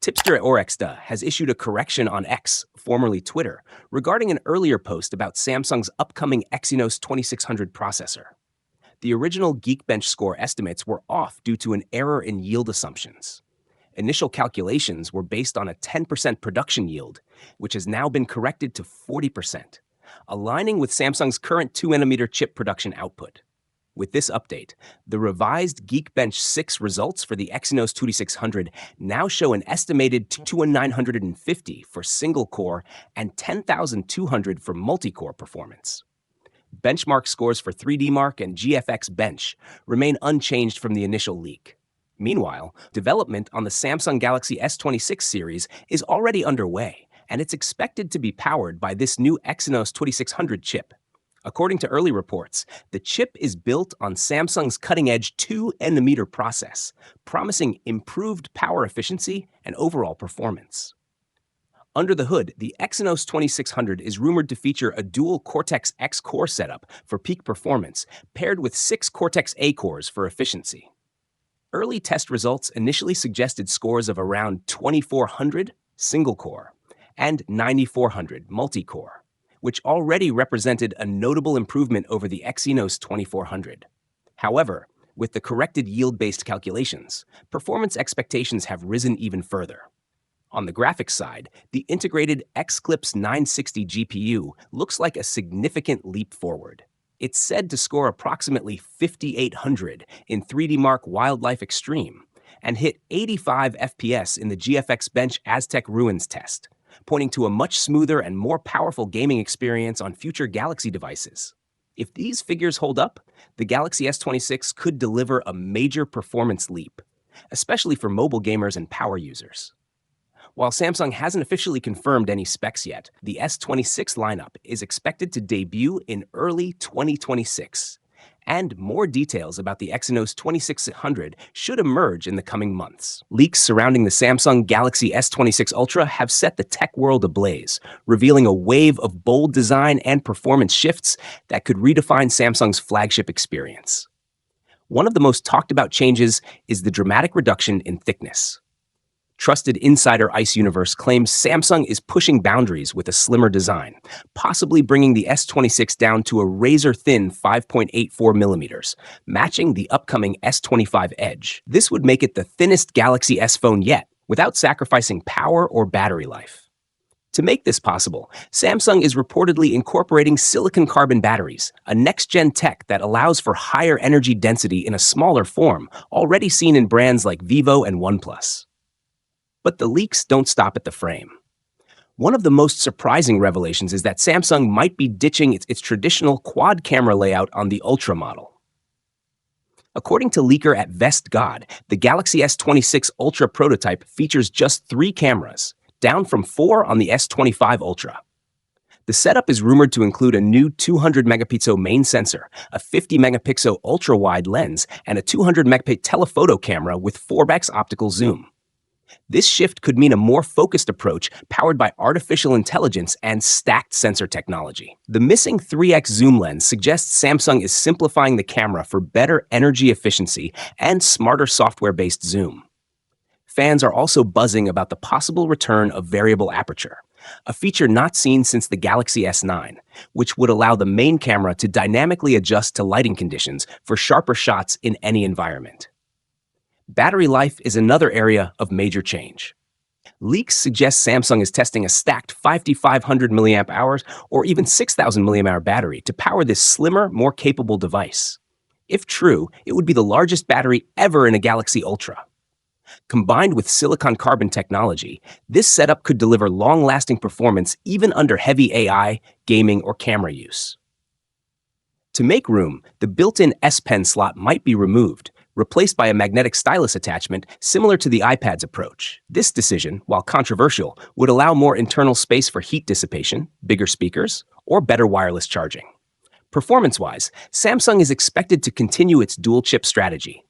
Tipster at Orexta has issued a correction on X, formerly Twitter, regarding an earlier post about Samsung's upcoming Exynos 2600 processor. The original Geekbench score estimates were off due to an error in yield assumptions. Initial calculations were based on a 10% production yield, which has now been corrected to 40%, aligning with Samsung's current 2nm chip production output. With this update, the revised Geekbench 6 results for the Exynos 2600 now show an estimated 21950 for single-core and 10200 for multi-core performance. Benchmark scores for 3D Mark and GFX Bench remain unchanged from the initial leak. Meanwhile, development on the Samsung Galaxy S26 series is already underway, and it's expected to be powered by this new Exynos 2600 chip. According to early reports, the chip is built on Samsung's cutting-edge 2nm process, promising improved power efficiency and overall performance. Under the hood, the Exynos 2600 is rumored to feature a dual Cortex-X core setup for peak performance, paired with 6 Cortex-A cores for efficiency. Early test results initially suggested scores of around 2400 single-core and 9400 multi-core, which already represented a notable improvement over the Exynos 2400. However, with the corrected yield-based calculations, performance expectations have risen even further. On the graphics side, the integrated Xclipse 960 GPU looks like a significant leap forward. It's said to score approximately 5800 in 3D Mark Wildlife Extreme and hit 85 FPS in the GFX Bench Aztec Ruins test, pointing to a much smoother and more powerful gaming experience on future Galaxy devices. If these figures hold up, the Galaxy S26 could deliver a major performance leap, especially for mobile gamers and power users. While Samsung hasn't officially confirmed any specs yet, the S26 lineup is expected to debut in early 2026, and more details about the Exynos 2600 should emerge in the coming months. Leaks surrounding the Samsung Galaxy S26 Ultra have set the tech world ablaze, revealing a wave of bold design and performance shifts that could redefine Samsung's flagship experience. One of the most talked about changes is the dramatic reduction in thickness. Trusted insider Ice Universe claims Samsung is pushing boundaries with a slimmer design, possibly bringing the S26 down to a razor-thin 5.84mm, matching the upcoming S25 Edge. This would make it the thinnest Galaxy S phone yet, without sacrificing power or battery life. To make this possible, Samsung is reportedly incorporating silicon-carbon batteries, a next-gen tech that allows for higher energy density in a smaller form, already seen in brands like Vivo and OnePlus. But the leaks don't stop at the frame. One of the most surprising revelations is that Samsung might be ditching its traditional quad-camera layout on the Ultra model. According to leaker at VestGod, the Galaxy S26 Ultra prototype features just 3 cameras, down from 4 on the S25 Ultra. The setup is rumored to include a new 200-megapixel main sensor, a 50-megapixel ultra-wide lens, and a 200-megapixel telephoto camera with 4x optical zoom. This shift could mean a more focused approach powered by artificial intelligence and stacked sensor technology. The missing 3x zoom lens suggests Samsung is simplifying the camera for better energy efficiency and smarter software-based zoom. Fans are also buzzing about the possible return of variable aperture, a feature not seen since the Galaxy S9, which would allow the main camera to dynamically adjust to lighting conditions for sharper shots in any environment. Battery life is another area of major change. Leaks suggest Samsung is testing a stacked 5500 mAh or even 6000 mAh battery to power this slimmer, more capable device. If true, it would be the largest battery ever in a Galaxy Ultra. Combined with silicon-carbon technology, this setup could deliver long-lasting performance even under heavy AI, gaming, or camera use. To make room, the built-in S Pen slot might be removed, replaced by a magnetic stylus attachment similar to the iPad's approach. This decision, while controversial, would allow more internal space for heat dissipation, bigger speakers, or better wireless charging. Performance-wise, Samsung is expected to continue its dual-chip strategy.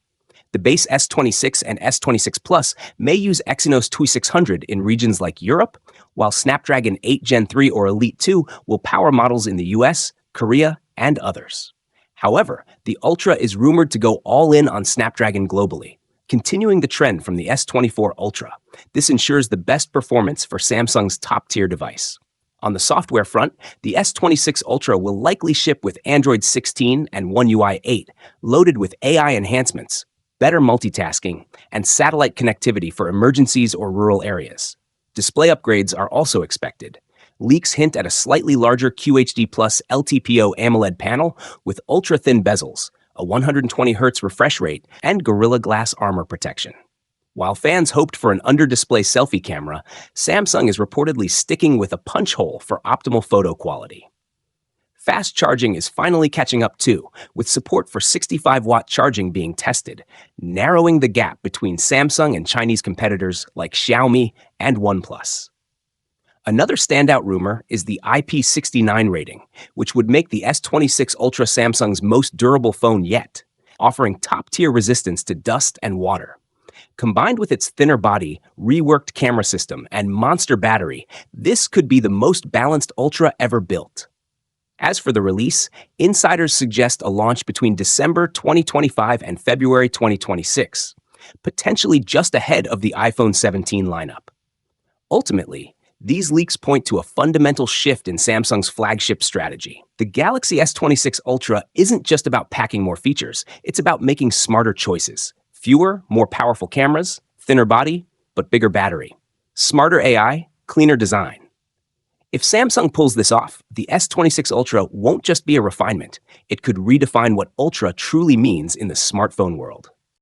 The base S26 and S26 Plus may use Exynos 2600 in regions like Europe, while Snapdragon 8 Gen 3 or Elite 2 will power models in the US, Korea, and others. However, the Ultra is rumored to go all in on Snapdragon globally, continuing the trend from the S24 Ultra. This ensures the best performance for Samsung's top-tier device. On the software front, the S26 Ultra will likely ship with Android 16 and One UI 8, loaded with AI enhancements, better multitasking, and satellite connectivity for emergencies or rural areas. Display upgrades are also expected. Leaks hint at a slightly larger QHD Plus LTPO AMOLED panel with ultra-thin bezels, a 120Hz refresh rate, and Gorilla Glass armor protection. While fans hoped for an under-display selfie camera, Samsung is reportedly sticking with a punch hole for optimal photo quality. Fast charging is finally catching up too, with support for 65-watt charging being tested, narrowing the gap between Samsung and Chinese competitors like Xiaomi and OnePlus. Another standout rumor is the IP69 rating, which would make the S26 Ultra Samsung's most durable phone yet, offering top-tier resistance to dust and water. Combined with its thinner body, reworked camera system, and monster battery, this could be the most balanced Ultra ever built. As for the release, insiders suggest a launch between December 2025 and February 2026, potentially just ahead of the iPhone 17 lineup. Ultimately, these leaks point to a fundamental shift in Samsung's flagship strategy. The Galaxy S26 Ultra isn't just about packing more features, it's about making smarter choices. Fewer, more powerful cameras, thinner body, but bigger battery. Smarter AI, cleaner design. If Samsung pulls this off, the S26 Ultra won't just be a refinement. It could redefine what Ultra truly means in the smartphone world.